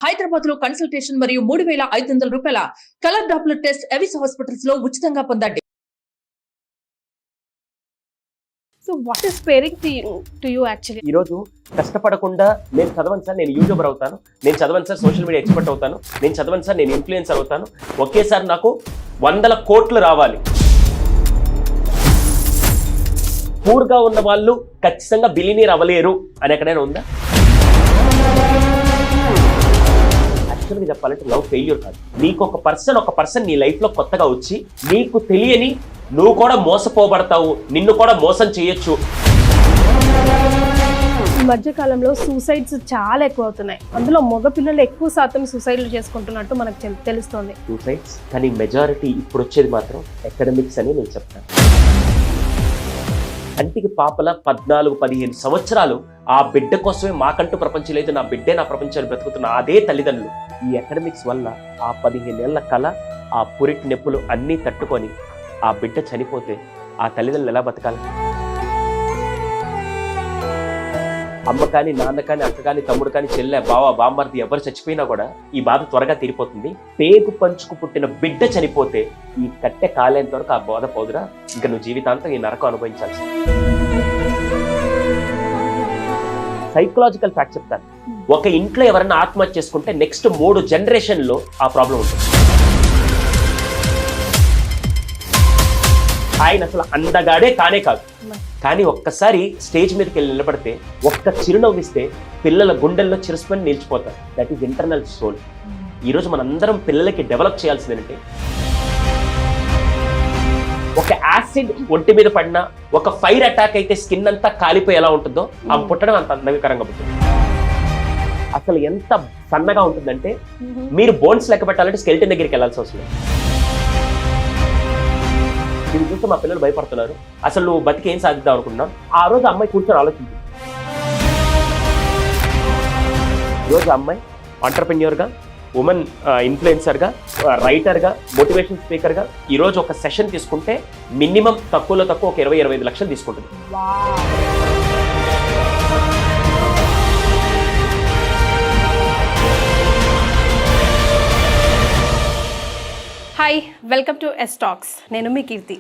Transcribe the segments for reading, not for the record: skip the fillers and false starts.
హైదరాబాద్ లో కన్సల్టేషన్ మరియు 3,500 రూపాయల colour Doppler test Avis hospitals లో ఉచితంగా పొందండి. So what is pairing to you actually? ఈరోజు కష్టపడకుండా నేను చదవను సార్, నేను యూట్యూబర్ అవుతాను, నేను చదవను సార్, సోషల్ మీడియా ఎక్స్పర్ట్ అవుతాను, నేను చదవను సార్, నేను ఇన్ఫ్లుయెన్సర్ అవుతాను, ఒకేసారి నాకు 100 కోట్లు రావాలి. పూర్గా ఉన్న వాళ్ళు ఖచ్చితంగా బిలియనీర్ అవ్వలేరు అని ఎక్కడైనా ఉందా? యాక్చువల్గా చెప్పాలంటే లవ్ ఫెయిల్యూర్ కాదు. నీకు ఒక పర్సన్ నీ లైఫ్లో కొత్తగా వచ్చి నీకు తెలియని నువ్వు కూడా మోసపోబడతావు, నిన్ను కూడా మోసం చేయొచ్చు. ఈ మధ్య కాలంలో సూసైడ్స్ చాలా ఎక్కువ అవుతున్నాయి. అందులో మగ పిల్లలు ఎక్కువ శాతం సూసైడ్లు చేసుకుంటున్నట్టు మనకు తెలుస్తోంది. సూసైడ్స్ కానీ మెజారిటీ ఇప్పుడు వచ్చేది మాత్రం అకాడమిక్స్ అని నేను చెప్తాను. కంటికి పాపల 14-15 సంవత్సరాలు ఆ బిడ్డ కోసమే మాకంటూ ప్రపంచం లేదు, నా బిడ్డే నా ప్రపంచాన్ని బ్రతుకుతున్న అదే తల్లిదండ్రులు ఈ అకాడమిక్స్ వల్ల ఆ 15 ఏళ్ల కళ, ఆ పురిటి నొప్పులు అన్నీ తట్టుకొని ఆ బిడ్డ చనిపోతే ఆ తల్లిదండ్రులు ఎలా బతకాలి? అమ్మ కానీ, నాన్న కానీ, అక్క కానీ, తమ్ముడు కానీ, చెల్లె, బావ, బామ్మర్ది ఎవరు చచ్చిపోయినా కూడా ఈ బాధ త్వరగా తీరిపోతుంది. పేగు పంచుకు పుట్టిన బిడ్డ చనిపోతే ఈ కట్టె కాలేంత వరకు ఆ బాధ పోదురా, ఇంకా నువ్వు జీవితాంతం ఈ నరకం అనుభవించాల్సి. సైకలాజికల్ ఫ్యాక్ట్ చెప్తాను. ఒక ఇంట్లో ఎవరైనా ఆత్మహత్య చేసుకుంటే నెక్స్ట్ 3 జనరేషన్లో ఆ ప్రాబ్లం ఉంటుంది. ఆయన అసలు అందగాడే కానే కాదు, కానీ ఒక్కసారి స్టేజ్ మీదకి వెళ్ళి నిలబడితే ఒక్క చిరునవ్విస్తే పిల్లల గుండెల్లో చిరుస్మని నిలిచిపోతారు. That is internal soul. ఈరోజు మనందరం పిల్లలకి డెవలప్ చేయాల్సింది ఏంటంటే, ఒక యాసిడ్ ఒంటి మీద పడినా, ఒక ఫైర్ అటాక్ అయితే స్కిన్ అంతా కాలిపోయి ఎలా ఉంటుందో ఆ పుట్టడం అంత అందకరంగా పుట్టింది. అసలు ఎంత సన్నగా ఉంటుందంటే మీరు బోన్స్ లెక్క పెట్టాలంటే స్కెల్టన్ దగ్గరికి వెళ్ళాల్సి వస్తుంది. దీన్ని చూస్తే మా పిల్లలు భయపడుతున్నారు. అసలు నువ్వు బతికి ఏం సాధిద్దాం అనుకుంటున్నావు? ఆ రోజు అమ్మాయి కూర్చొని ఆలోచించింది. ఈరోజు అమ్మాయి ఆంటర్ప్రెన్యూర్గా, ఉమెన్ ఇన్ఫ్లుయెన్సర్గా, రైటర్గా, మోటివేషన్ స్పీకర్గా ఈరోజు ఒక సెషన్ తీసుకుంటే మినిమం తక్కువలో తక్కువ ఒక 20-25 లక్షలు తీసుకుంటుంది. Hi, welcome to S talks. నేను మీ కీర్తి.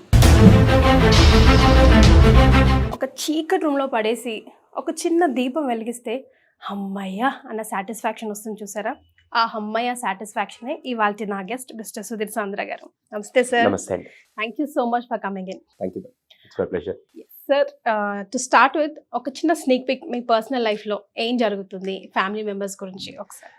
ఒక చీకటి రూమ్లో పడేసి ఒక చిన్న దీపం వెలిగిస్తే అమ్మయ్య అన్న సాటిస్ఫాక్షన్ వస్తుంది చూసారా? ఆ అమ్మయ్య సాటిస్ఫాక్షనే ఇవాళ నా గెస్ట్ మిస్టర్ సుధీర్ సాంద్ర గారు. నమస్తే సార్. నమస్తే. Thank you so much for coming in. Thank you. It's my pleasure. Sir, to start with ఒక చిన్న స్నేక్ పిక్ మీ పర్సనల్ లైఫ్లో ఏం జరుగుతుంది, ఫ్యామిలీ మెంబర్స్ గురించి ఒకసారి.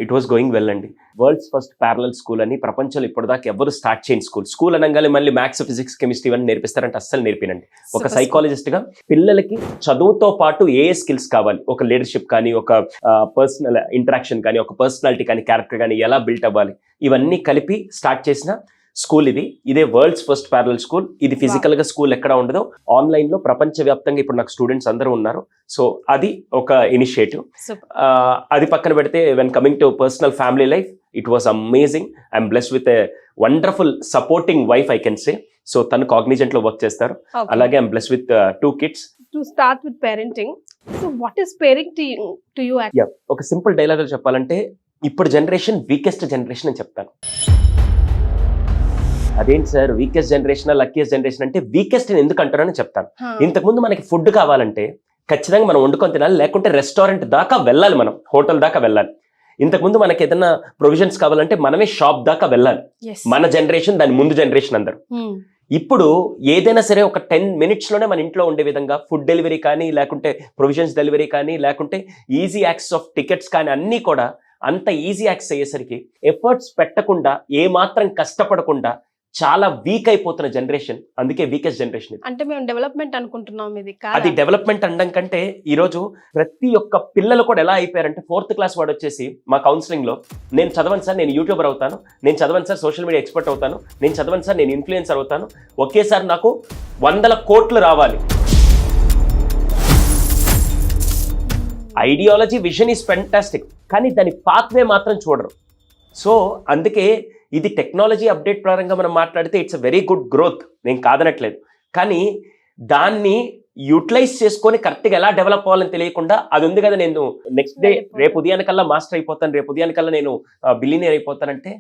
ఇట్ వాస్ గోయింగ్ వెల్ అండి. వరల్డ్స్ ఫస్ట్ ప్యారలల్ స్కూల్ అని ప్రపంచంలో ఇప్పటిదాకా ఎవరు స్టార్ట్ చేయని స్కూల్ అనగానే మళ్ళీ మ్యాథ్స్, ఫిజిక్స్, కెమిస్ట్రీ ఇవన్నీ నేర్పిస్తారంటే అస్సలు నేర్పినండి. ఒక సైకాలజిస్ట్గా పిల్లలకి చదువుతో పాటు ఏ స్కిల్స్ కావాలి, ఒక లీడర్షిప్ కానీ, ఒక పర్సనల్ ఇంటరాక్షన్ కానీ, ఒక పర్సనాలిటీ కానీ, క్యారెక్టర్ కానీ ఎలా బిల్ట్ అవ్వాలి, ఇవన్నీ కలిపి స్టార్ట్ చేసిన స్కూల్ ఇదే వరల్డ్స్ ఫస్ట్ ప్యారలల్ స్కూల్. ఇది ఫిజికల్ గా స్కూల్ ఎక్కడ ఉండదో ఆన్లైన్ లో ప్రపంచవ్యాప్తంగా ఇప్పుడు నాకు స్టూడెంట్స్ అందరూ ఉన్నారు. సో అది ఒక ఇనిషియేటివ్. అది పక్కన పెడితే when coming to personal family life, it was amazing. I'm blessed with a wonderful supporting wife I can say. So తను కాగ్నిజెంట్ లో వర్క్ చేస్తారు. అలాగే I'm blessed with 2 kids. To start with parenting, so what is pairing to you? ఒక simple dialogue చెప్పాలంటే ఇప్పుడు generation weakest generation అని చెప్తాను. అదేంటి sir weakest generation, luckiest generation అంటే? వీకెస్ట్ నేను ఎందుకు అంటానని చెప్తాను. ఇంతకుముందు మనకి ఫుడ్ కావాలంటే ఖచ్చితంగా మనం వండుకొని తినాలి, లేకుంటే రెస్టారెంట్ దాకా వెళ్ళాలి, మనం హోటల్ దాకా వెళ్ళాలి. ఇంతకుముందు మనకి ఏదైనా ప్రొవిజన్స్ కావాలంటే మనమే షాప్ దాకా వెళ్ళాలి. మన జనరేషన్, దాని ముందు జనరేషన్ అందరూ. ఇప్పుడు ఏదైనా సరే ఒక 10 minutes లోనే మన ఇంట్లో ఉండే విధంగా ఫుడ్ డెలివరీ కానీ, లేకుంటే ప్రొవిజన్స్ డెలివరీ కానీ, లేకుంటే ఈజీ యాక్సెస్ ఆఫ్ టికెట్స్ కానీ, అన్నీ కూడా అంత ఈజీ యాక్సెస్ అయ్యేసరికి ఎఫర్ట్స్ పెట్టకుండా, ఏ మాత్రం కష్టపడకుండా చాలా వీక్ అయిపోతున్న జనరేషన్. అందుకే వీకెస్ట్ జనరేషన్. అంటే మేము డెవలప్మెంట్ అనుకుంటున్నాం, ఇది అది డెవలప్మెంట్ అనడం కంటే ఈరోజు ప్రతి ఒక్క పిల్లలు కూడా ఎలా అయిపోయారంటే 4th క్లాస్ వాడు వచ్చేసి మా కౌన్సిలింగ్ లో నేను చదవను సార్, నేను యూట్యూబర్ అవుతాను, నేను చదవను సార్, సోషల్ మీడియా ఎక్స్పర్ట్ అవుతాను, నేను చదవను సార్, నేను ఇన్ఫ్లుయెన్సర్ అవుతాను, ఒకేసారి నాకు 100 కోట్లు రావాలి. ఐడియాలజీ, విజన్ ఈజ్ ఫెంటాస్టిక్, కానీ దాని పాత్వే మాత్రం చూడరు. సో అందుకే ఇది టెక్నాలజీ అప్డేట్ పరంగా మనం మాట్లాడితే it's a very good growth, నేను కాదనట్లేదు. కానీ దాన్ని యూటిలైజ్ చేసుకొని కరెక్ట్గా ఎలా డెవలప్ అవ్వాలని తెలియకుండా అది ఉంది కదా, నేను నెక్స్ట్ డే రేపు ఉదయానికల్లా మాస్టర్ అయిపోతాను, రేపు ఉదయానికల్లా నేను బిలినియర్ అయిపోతానంటే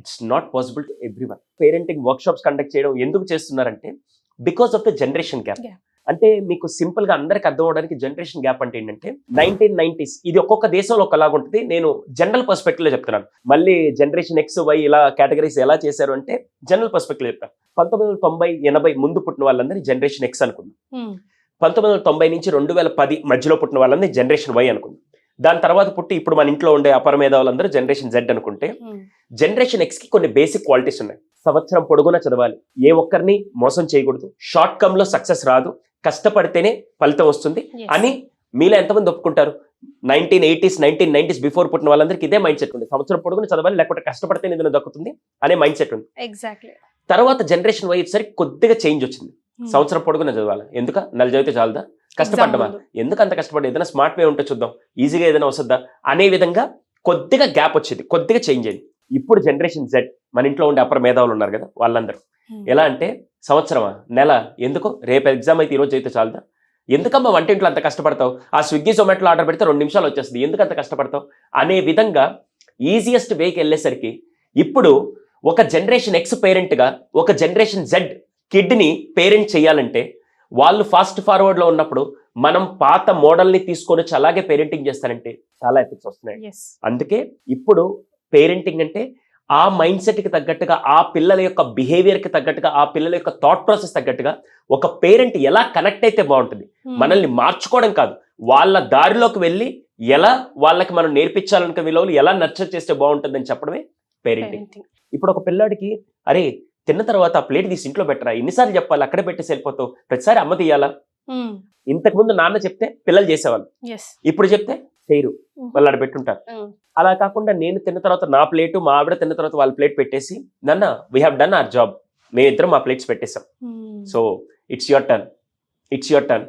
it's not possible to everyone. Parenting workshops conduct చేయడం ఎందుకు చేస్తున్నారంటే because of the generation gap. అంటే మీకు సింపుల్ గా అందరికి అర్థం అవడానికి జనరేషన్ గ్యాప్ అంటే ఏంటంటే 1990s ఇది ఒక్కొక్క దేశంలో ఒకలాగా ఉంటుంది. నేను జనరల్ పర్స్పెక్టివ్ లో చెప్తున్నాను. మళ్ళీ జనరేషన్ ఎక్స్ వై ఇలా కేటగిరీస్ ఎలా చేశారు అంటే జనరల్ పర్స్పెక్టివ్ చెప్తాను. 1990, 80 ముందు పుట్టిన వాళ్ళందరినీ జనరేషన్ ఎక్స్ అనుకుందాం. 1990 నుంచి 2010 మధ్యలో పుట్టిన వాళ్ళందరినీ జనరేషన్ వై అనుకుందాం. దాని తర్వాత పుట్టి ఇప్పుడు మన ఇంట్లో ఉండే అపర మేధావులందరూ జనరేషన్ జెడ్ అనుకుంటే, జనరేషన్ ఎక్స్ కి కొన్ని బేసిక్ క్వాలిటీస్ ఉన్నాయి. సంవత్సరం పొడుగునా చదవాలి, ఏ ఒక్కరిని మోసం చేయకూడదు, షార్ట్ కమ్ లో సక్సెస్ రాదు, కష్టపడితేనే ఫలితం వస్తుంది అని మీలో ఎంతమంది ఒప్పుకుంటారు? 1980s 1990s బిఫోర్ పుట్టిన వాళ్ళందరికీ ఇదే మైండ్ సెట్ ఉంది. సంవత్సరం పొడుగున చదవాలి, లేకపోతే కష్టపడితే ఏదైనా దక్కుతుంది అనే మైండ్ సెట్ ఉంది. ఎగ్జాక్ట్లీ. తర్వాత జనరేషన్ వై సరి కొద్దిగా చేంజ్ వచ్చింది. సంవత్సరం పొడుగున చదవాలి, ఎందుక నెల చదివితే చాలదా, కష్టపడ్డమా, ఎందుకు అంత కష్టపడ్డా, ఏదైనా స్మార్ట్ వే ఉంటే చూద్దాం, ఈజీగా ఏదైనా వస్తుందా అనే విధంగా కొద్దిగా గ్యాప్ వచ్చింది, కొద్దిగా చేంజ్ అయింది. ఇప్పుడు జనరేషన్ జెడ్ మన ఇంట్లో ఉండే అపర మేధావులు ఉన్నారు కదా, వాళ్ళందరూ ఎలా అంటే సంవత్సరమా, నెల, ఎందుకు రేపు ఎగ్జామ్ అయితే ఈరోజు అయితే చాలదా, ఎందుకమ్మా వంటింట్లో అంత కష్టపడతావు, ఆ స్విగ్గీ జొమాటోలో ఆర్డర్ పెడితే 2 నిమిషాలు వచ్చేస్తుంది, ఎందుకు అంత కష్టపడతావు అనే విధంగా ఈజియెస్ట్ వేకి వెళ్ళేసరికి ఇప్పుడు ఒక జనరేషన్ ఎక్స్ పేరెంట్గా ఒక జనరేషన్ జెడ్ కిడ్ని పేరెంట్ చేయాలంటే వాళ్ళు ఫాస్ట్ ఫార్వర్డ్లో ఉన్నప్పుడు మనం పాత మోడల్ని తీసుకొని వచ్చి అలాగే పేరెంటింగ్ చేస్తారంటే చాలా ఎఫెక్ట్స్ వస్తున్నాయి. అందుకే ఇప్పుడు పేరెంటింగ్ అంటే ఆ మైండ్ సెట్కి తగ్గట్టుగా, ఆ పిల్లల యొక్క బిహేవియర్కి తగ్గట్టుగా, ఆ పిల్లల యొక్క థాట్ ప్రాసెస్ తగ్గట్టుగా ఒక పేరెంట్ ఎలా కనెక్ట్ అయితే బాగుంటుంది. మనల్ని మార్చుకోవడం కాదు, వాళ్ళ దారిలోకి వెళ్ళి ఎలా వాళ్ళకి మనం నేర్పించాలనుకునే విలువలు ఎలా నర్చర్ చేస్తే బాగుంటుందని చెప్పడమే పేరెంటింగ్. ఇప్పుడు ఒక పిల్లాడికి అరే తిన్న తర్వాత ఆ ప్లేట్ తీసి ఇంట్లో పెట్టరా, ఎన్నిసార్లు చెప్పాలి, అక్కడే పెట్టేసి వెళ్ళిపోతావు, ప్రతిసారి అమ్మ తీయాలా? ఇంతకుముందు నాన్న చెప్తే పిల్లలు చేసేవాళ్ళు, ఇప్పుడు చెప్తే చేయరు, వాళ్ళు ఆడ పెట్టుంటారు. అలా కాకుండా నేను తిన్న తర్వాత నా ప్లేటు, మా ఆవిడ తిన్న తర్వాత వాళ్ళ ప్లేట్ పెట్టేసి, నాన్న we have done our job, మేమిద్దరం మా ప్లేట్స్ పెట్టేసాం, so it's your turn, it's your turn.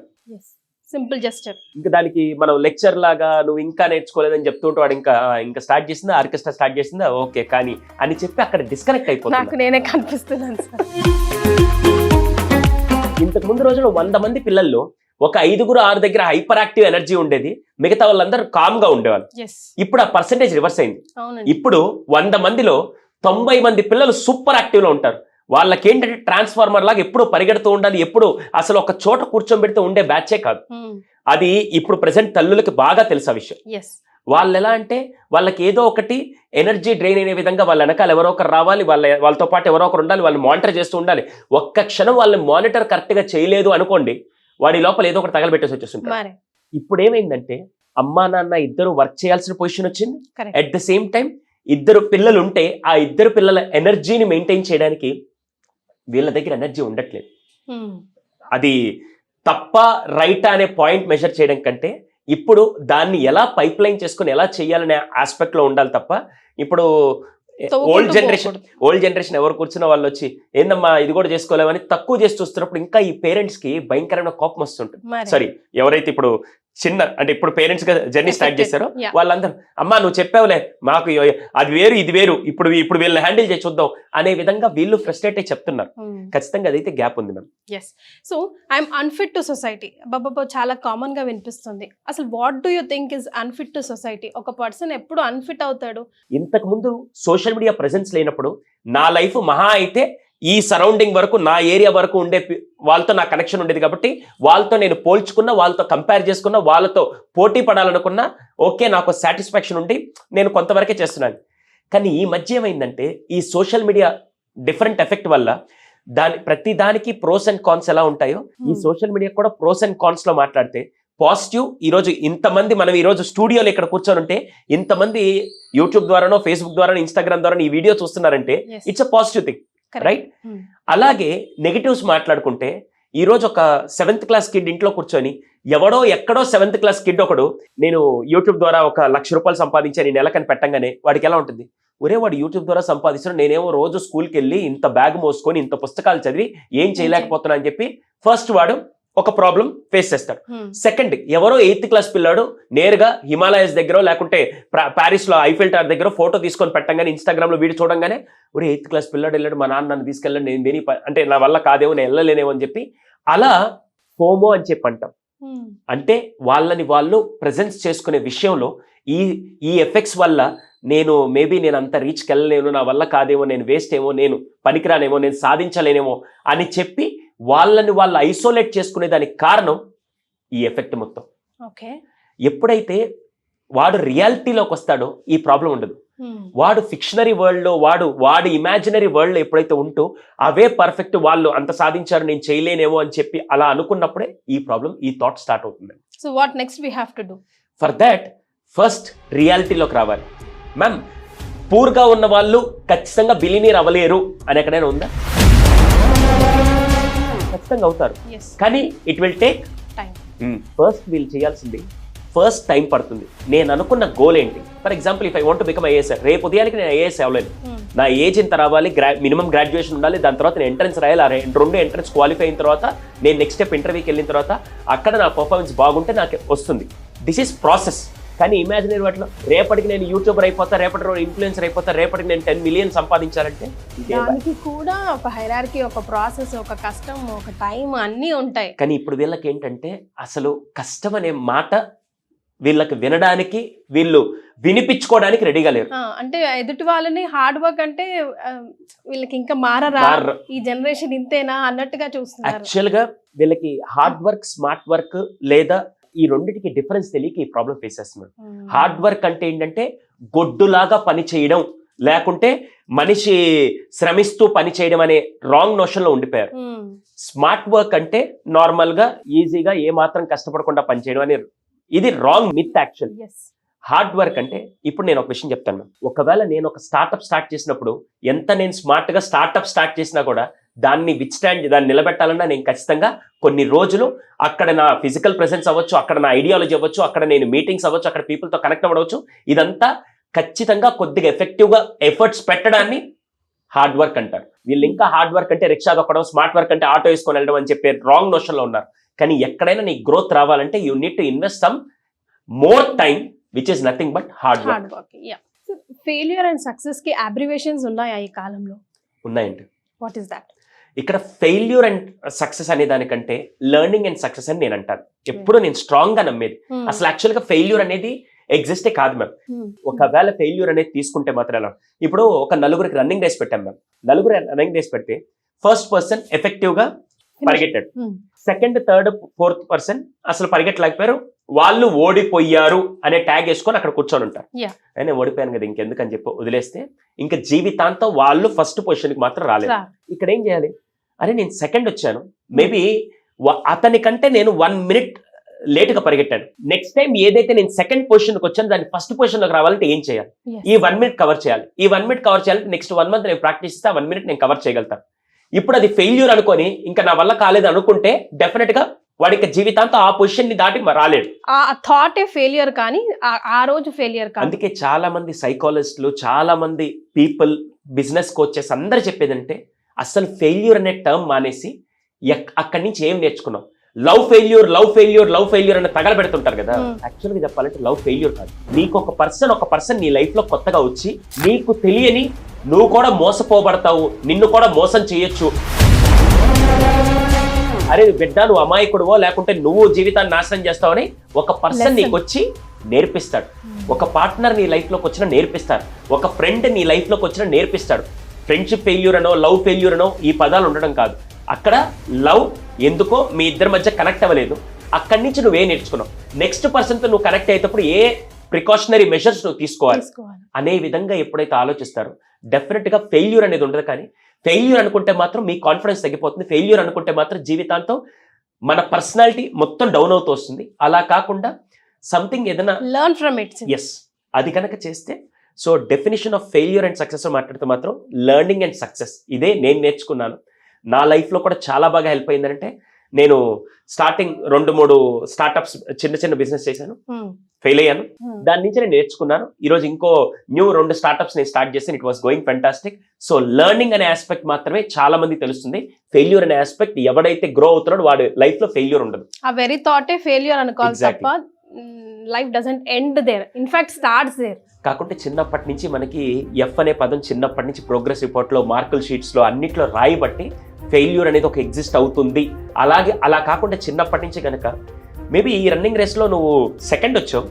Simple gesture. ఇంకా దానికి మనం లెక్చర్ లాగా నువ్వు ఇంకా నేర్చుకోలేదని చెప్తూ ఉంటే వాడు ఇంకా స్టార్ట్ చేసిందా, ఆర్కెస్ట్రా స్టార్ట్ చేసిందా, ఓకే కానీ అని చెప్పి అక్కడ డిస్కనెక్ట్ అయిపోతుంది. నాకు నేనే కనిపిస్తున్నాను సార్. ఇంతకు ముందు రోజుల్లో 100 మంది పిల్లల్లో ఒక 5-6 దగ్గర హైపర్ యాక్టివ్ ఎనర్జీ ఉండేది, మిగతా వాళ్ళందరూ కామ్ గా ఉండేవాళ్ళు. ఇప్పుడు ఆ పర్సెంటేజ్ రివర్స్ అయింది. ఇప్పుడు 100 మందిలో 90 మంది పిల్లలు సూపర్ యాక్టివ్ లో ఉంటారు. వాళ్ళకి ఏంటంటే ట్రాన్స్ఫార్మర్ లాగా ఎప్పుడు పరిగెడుతూ ఉండాలి, ఎప్పుడు అసలు ఒక చోట కూర్చోబెడితే ఉండే బ్యాచే కాదు. అది ఇప్పుడు ప్రెసెంట్ తల్లులకి బాగా తెలుసు ఆ విషయం. వాళ్ళు ఎలా అంటే వాళ్ళకి ఏదో ఒకటి ఎనర్జీ డ్రైన్ అయిన విధంగా వాళ్ళ వెనకాల ఎవరో ఒకరు రావాలి, వాళ్ళతో పాటు ఎవరో ఒకరు ఉండాలి, వాళ్ళు మానిటర్ చేస్తూ ఉండాలి. ఒక్క క్షణం వాళ్ళని మానిటర్ కరెక్ట్ గా చేయలేదు అనుకోండి, వాడి లోపల ఏదో ఒకటి తగలబెట్టేసి వచ్చేస్తుంటారు. ఇప్పుడు ఏమైందంటే అమ్మా నాన్న ఇద్దరు వర్క్ చేయాల్సిన పొజిషన్ వచ్చింది. అట్ ద సేమ్ టైం ఇద్దరు పిల్లలు ఉంటే ఆ ఇద్దరు పిల్లల ఎనర్జీని మెయింటైన్ చేయడానికి వీళ్ళ దగ్గర ఎనర్జీ ఉండట్లేదు. అది తప్ప రైట్ అనే పాయింట్ మెజర్ చేయడం కంటే ఇప్పుడు దాన్ని ఎలా పైప్ లైన్ చేసుకుని ఎలా చేయాలనే ఆస్పెక్ట్ లో ఉండాలి తప్ప, ఇప్పుడు ఓల్డ్ జనరేషన్ ఎవరు కూర్చున్న వాళ్ళు వచ్చి ఏందమ్మా ఇది కూడా చేసుకోలేమని తక్కువ చేసి చూస్తున్నప్పుడు ఇంకా ఈ పేరెంట్స్ కి భయంకరమైన కోపం వస్తుంటుంది. సారీ, ఎవరైతే ఇప్పుడు చిన్న అంటే ఇప్పుడు పేరెంట్స్ గా జర్నీ స్టార్ట్ చేశారో వాళ్ళందరూ అమ్మా నువ్వు చెప్పావులే మాకు అది వేరు ఇది వేరు, ఇప్పుడు వీళ్ళని హ్యాండిల్ చేసి చూద్దాం అనే విధంగా వీళ్ళు ఫ్రస్ట్రేట్ అయి చెప్తున్నారు. ఖచ్చితంగా అదైతే గ్యాప్ ఉంది ma'am. So I'm unfit to society బాబా చాలా కామన్ గా వినిపిస్తుంది. అసలు what do you think is unfit to society? ఒక పర్సన్ ఎప్పుడు అన్ఫిట్ అవుతాడు? ఇంతకు ముందు సోషల్ మీడియా ప్రెసెన్స్ లేనప్పుడు నా లైఫ్ మహా అయితే ఈ సరౌండింగ్ వరకు, నా ఏరియా వరకు ఉండే వాళ్ళతో నా కనెక్షన్ ఉండేది కాబట్టి వాళ్ళతో నేను పోల్చుకున్నా, వాళ్ళతో కంపేర్ చేసుకున్నా, వాళ్ళతో పోటీ పడాలనుకున్నా ఓకే నాకు సాటిస్ఫాక్షన్ ఉండి నేను కొంతవరకే చేస్తున్నాను. కానీ ఈ మధ్య ఏమైందంటే ఈ సోషల్ మీడియా డిఫరెంట్ ఎఫెక్ట్ వల్ల ప్రతి దానికి ప్రోస్ అండ్ కాన్స్ ఎలా ఉంటాయో ఈ సోషల్ మీడియా కూడా ప్రోస్ అండ్ కాన్స్ లో మాట్లాడితే పాజిటివ్, ఈరోజు ఇంతమంది మనం ఈరోజు స్టూడియోలో ఇక్కడ కూర్చొని ఉంటే ఇంతమంది యూట్యూబ్ ద్వారానో ఫేస్బుక్ ద్వారానో ఇన్స్టాగ్రామ్ ద్వారా ఈ వీడియో చూస్తున్నారంటే it's a positive thing, right? అలాగే నెగటివ్స్ మాట్లాడుకుంటే ఈరోజు ఒక 7th క్లాస్ కిడ్ ఇంట్లో కూర్చొని ఎవడో ఎక్కడో 7th క్లాస్ కిడ్ ఒకడు నేను యూట్యూబ్ ద్వారా ఒక ₹1,00,000 సంపాదించాను ఈ నెలకని పెట్టంగానే వాడికి ఎలా ఉంటుంది? ఒరే వాడు యూట్యూబ్ ద్వారా సంపాదించాడు, నేనేమో రోజు స్కూల్కి వెళ్ళి ఇంత బ్యాగ్ మోసుకొని ఇంత పుస్తకాలు చదివి ఏం చేయలేకపోతున్నా అని చెప్పి ఫస్ట్ వాడు ఒక ప్రాబ్లం ఫేస్ చేస్తాడు. సెకండ్, ఎవరో 8th క్లాస్ పిల్లాడు నేరుగా హిమాలయస్ దగ్గర లేకుంటే ప్యారిస్ లో ఐఫిల్ టవర్ దగ్గర ఫోటో తీసుకొని పెట్టంగానే ఇన్స్టాగ్రామ్ లో వీడియో చూడంగానే ఒరే 8th క్లాస్ పిల్లాడు వెళ్ళాడు, మా నాన్న నన్ను తీసుకెళ్ళండి, నేను దేని అంటే నా వల్ల కాదేమో నేను వెళ్ళలేనేమో అని చెప్పి అలా ఫోమో అని చెప్పి అంటాం. అంటే వాళ్ళని వాళ్ళు ప్రెజెన్స్ చేసుకునే విషయంలో ఈ ఎఫెక్ట్స్ వల్ల నేను అంత రీచ్కి వెళ్ళలేను, నా వల్ల కాదేమో, నేను వేస్ట్ ఏమో, నేను పనికిరానేమో, నేను సాధించలేనేమో అని చెప్పి వాళ్ళని వాళ్ళు ఐసోలేట్ చేసుకునే దానికి కారణం ఈ ఎఫెక్ట్ మొత్తం. ఓకే. ఎప్పుడైతే వాడు రియాలిటీలోకి వస్తాడో ఈ ప్రాబ్లం ఉండదు. వాడు ఫిక్షనరీ వరల్డ్ లో వాడు ఇమాజినరీ వరల్డ్ లో ఎప్పుడైతే ఉంటూ అవే పర్ఫెక్ట్, వాళ్ళు అంత సాధించారు నేను చేయలేనేమో అని చెప్పి అలా అనుకున్నప్పుడే ఈ ప్రాబ్లం, ఈ థాట్ స్టార్ట్ అవుతుంది. So what next we have to do? For that first రియాలిటీలోకి రావాలి. మ్యామ్, పూర్గా ఉన్న వాళ్ళు ఖచ్చితంగా బిలియనీర్ అవ్వలేరు అని ఎక్కడైనా ఉందా? ఖచ్చితంగా అవుతారు, కానీ it will take time. First వీళ్ళు చేయాల్సింది ఫస్ట్ టైం పడుతుంది. నేను అనుకున్న గోల్ ఏంటి? For example, if I want to become IAS, రేపు ఉదయానికి నేను ఐఏఎస్ అవ్వలేను. నా ఏజ్ ఇంత రావాలి, మినిమం గ్రాడ్యుయేషన్ ఉండాలి, దాని తర్వాత నేను ఎంట్రన్స్ రాయాలి, రెండు ఎంట్రన్స్ క్వాలిఫై అయిన తర్వాత నేను నెక్స్ట్ స్టెప్ ఇంటర్వ్యూకి వెళ్ళిన తర్వాత అక్కడ నా పర్ఫార్మెన్స్ బాగుంటే నాకు వస్తుంది. This is process. కానీ ఇమాజినరీ వాటిలో రేపటికి నేను యూట్యూబర్ అయిపోతా, రేపటి రోజు ఇన్ఫ్లుయెన్సర్ అయిపోతా, రేపటికి నేను 10 million సంపాదించాలంటే దానికి కూడా ఒక హైరార్కీ, ఒక ప్రాసెస్, ఒక కష్టం, ఒక టైం అన్నీ ఉంటాయి. కానీ ఇప్పుడు వీళ్ళకి ఏంటంటే అసలు కష్టం అనే మాట వీళ్ళకి వినడానికి, వీళ్ళు వినిపించుకోవడానికి రెడీగా లేరు. అంటే ఎదుటి వాళ్ళని హార్డ్ వర్క్ అంటే వీళ్ళకి ఇంకా మారరా, ఈ జనరేషన్ ఇంతేనా అన్నట్టుగా చూస్తున్నారు. యాక్చువల్ గా వీళ్ళకి హార్డ్ వర్క్, స్మార్ట్ వర్క్ లేదా ఈ రెండింటికి డిఫరెన్స్ తెలియక ఈ ప్రాబ్లం ఫేస్ చేస్తున్నారు. హార్డ్ వర్క్ అంటే ఏంటంటే గొడ్డులాగా పని చేయడం, లేకుంటే మనిషి శ్రమిస్తూ పని చేయడం అనే రాంగ్ నోషన్ లో ఉండిపోయారు. స్మార్ట్ వర్క్ అంటే నార్మల్ గా ఈజీగా ఏ మాత్రం కష్టపడకుండా పని చేయడం అనే, ఇది wrong myth actual. Hard work అంటే, ఇప్పుడు నేను ఒక విషయం చెప్తాను మ్యామ్, ఒకవేళ నేను ఒక స్టార్ట్అప్ స్టార్ట్ చేసినప్పుడు ఎంత నేను స్మార్ట్ గా స్టార్ట్అప్ స్టార్ట్ చేసినా కూడా దాన్ని దాన్ని నిలబెట్టాలన్నా నేను ఖచ్చితంగా కొన్ని రోజులు అక్కడ నా ఫిజికల్ ప్రెసెన్స్ అవ్వచ్చు, అక్కడ నా ఐడియాలజీ అవ్వచ్చు, అక్కడ నేను మీటింగ్స్ అవ్వచ్చు, అక్కడ పీపుల్తో కనెక్ట్ అవ్వచ్చు, ఇదంతా ఖచ్చితంగా కొద్దిగా ఎఫెక్టివ్గా ఎఫర్ట్స్ పెట్టడాన్ని హార్డ్ వర్క్ అంటారు. వీళ్ళు ఇంకా హార్డ్ వర్క్ అంటే రిక్షా దొక్కడం, స్మార్ట్ వర్క్ అంటే ఆటో వేసుకొని వెళ్ళడం అని చెప్పే రాంగ్ నోషన్ లో ఉన్నారు. కానీ ఎక్కడైనా నీ గ్రోత్ రావాలంటే you need to invest some more time, which is nothing but hard work. Failure and success కి అబ్రివేషన్స్ ఉన్నాయా ఈ కాలంలో? ఉన్నాయండి. What is that? ఇక్కడ ఫెయిల్యూర్ అండ్ సక్సెస్ అనే దానికంటే లెర్నింగ్ అండ్ సక్సెస్ అని నేను అంటాను. ఎప్పుడు నేను స్ట్రాంగ్ గా నమ్మేది అసలు యాక్చువల్ గా ఫెయిల్యూర్ అనేది ఎగ్జిస్టే కాదు మ్యామ్. ఒకవేళ ఫెయిల్యూర్ అనేది తీసుకుంటే మాత్రం ఎలా, ఇప్పుడు ఒక నలుగురికి రన్నింగ్ రేస్ పెట్టాం మ్యామ్, నలుగురు రన్నింగ్ రేస్ పెడితే ఫస్ట్ పర్సన్ ఎఫెక్టివ్ గా పరిగెట్టాడు, సెకండ్ థర్డ్ ఫోర్త్ పర్సన్ అసలు పరిగెట్టలేకపోయారు, వాళ్ళు ఓడిపోయారు అనే ట్యాగ్ వేసుకొని అక్కడ కూర్చొని ఉంటారు. నేను ఓడిపోయాను కదా ఇంకెందుకని చెప్పి వదిలేస్తే ఇంకా జీవితాంతం వాళ్ళు ఫస్ట్ పొజిషన్ కి మాత్రం రాలేదు. ఇక్కడ ఏం చేయాలి? అరే నేను సెకండ్ వచ్చాను, మేబీ అతని కంటే నేను 1 minute లేట్గా పరిగెట్టాను, నెక్స్ట్ టైం ఏదైతే నేను సెకండ్ పొజిషన్కి వచ్చాను దాన్ని ఫస్ట్ పొజిషన్లోకి రావాలంటే ఏం చేయాలి? ఈ 1 minute కవర్ చేయాలి. ఈ 1 minute కవర్ చేయాలంటే నెక్స్ట్ 1 month నేను ప్రాక్టీస్ ఇస్తే 1 minute నేను కవర్ చేయగలుగుతాను. ఇప్పుడు అది ఫెయిల్యూర్ అనుకొని ఇంకా నా వల్ల కాలేదు అనుకుంటే డెఫినెట్ గా వాడికి జీవితాంతం ఆ పొజిషన్ ని దాటి రాలేడు. ఆ థాట్ ఫెయిల్యూర్, కానీ ఆ రోజు ఫెయిల్యూర్ కాదు. అందుకే చాలా మంది సైకాలజిస్టులు, చాలా మంది పీపుల్, బిజినెస్ కోచెస్ అందరు చెప్పేది అంటే అసలు ఫెయిల్యూర్ అనే టర్మ్ మానేసి అక్కడి నుంచి ఏం నేర్చుకున్నాం? Love failure, love failure, love failure అని తగలబెడుతుంటారు కదా. యాక్చువల్గా చెప్పాలంటే లవ్ ఫెయిల్యూర్ కాదు. నీకు ఒక పర్సన్ నీ లైఫ్ లో కొత్తగా వచ్చి నీకు తెలియని నువ్వు కూడా మోసపోబడతావు, నిన్ను కూడా మోసం చేయొచ్చు, అరే బిడ్డ నువ్వు అమాయకుడువో లేకుంటే నువ్వు జీవితాన్ని నాశనం చేస్తావని ఒక పర్సన్ నీకు వచ్చి నేర్పిస్తాడు. ఒక పార్ట్నర్ నీ లైఫ్ లోకి వచ్చినా నేర్పిస్తారు, ఒక ఫ్రెండ్ నీ లైఫ్ లోకి వచ్చినా నేర్పిస్తాడు. ఫ్రెండ్షిప్ ఫెయిల్యూర్ అనో లవ్ ఫెయిల్యూర్ అనో ఈ పదాలు ఉండడం కాదు. అక్కడ లవ్ ఎందుకో మీ ఇద్దరి మధ్య కనెక్ట్ అవ్వలేదు, అక్కడి నుంచి నువ్వే నేర్చుకున్నావు. నెక్స్ట్ పర్సన్తో నువ్వు కనెక్ట్ అయ్యేటప్పుడు ఏ ప్రికాషనరీ మెజర్స్ నువ్వు తీసుకోవాలి అనే విధంగా ఎప్పుడైతే ఆలోచిస్తారో డెఫినెట్ గా ఫెయిల్యూర్ అనేది ఉండదు. కానీ ఫెయిల్యూర్ అనుకుంటే మాత్రం మీ కాన్ఫిడెన్స్ తగ్గిపోతుంది. ఫెయిల్యూర్ అనుకుంటే మాత్రం జీవితాంతం మన పర్సనాలిటీ మొత్తం డౌన్ అవుతూ వస్తుంది. అలా కాకుండా సంథింగ్ ఏదైనా లెర్న్ ఫ్రమ్ ఇట్, ఎస్ అది కనుక చేస్తే, so definition of failure and success మాట్లాడితే మాత్రం లెర్నింగ్ అండ్ సక్సెస్ ఇదే నేను నేర్చుకున్నాను. నా లైఫ్లో కూడా చాలా బాగా హెల్ప్ అయిందంటే, నేను స్టార్టింగ్ 2-3 స్టార్ట్అప్స్ చిన్న బిజినెస్ చేశాను, ఫెయిల్ అయ్యాను, దాని నుంచి నేను నేర్చుకున్నాను. ఈరోజు ఇంకో న్యూ 2 స్టార్ట్అప్స్ నేను స్టార్ట్ చేశాను. It was going fantastic. So learning అనే ఆస్పెక్ట్ మాత్రమే చాలా మంది తెలుస్తుంది. ఫెయిల్యూర్ అనే ఆస్పెక్ట్ ఎవడైతే గ్రో అవుతున్నాడో వాడి లైఫ్ లో ఫెయిల్యూర్ ఉండదు. ఆ వెరీ థాటే ఫెయిల్యూర్ అనుకోవాలి తప్ప life doesn't end there, in fact starts there. కాకుంటే చిన్నప్పటి నుంచి మనకి ఎఫ్ అనే పదం చిన్నప్పటి నుంచి ప్రోగ్రెస్ రిపోర్ట్లో, మార్కుల షీట్స్లో అన్నిట్లో రాయబట్టి ఫెయిల్యూర్ అనేది ఒక ఎగ్జిస్ట్ అవుతుంది. అలా కాకుండా చిన్నప్పటి నుంచి కనుక మేబీ ఈ రన్నింగ్ రేస్లో నువ్వు సెకండ్ వచ్చావు,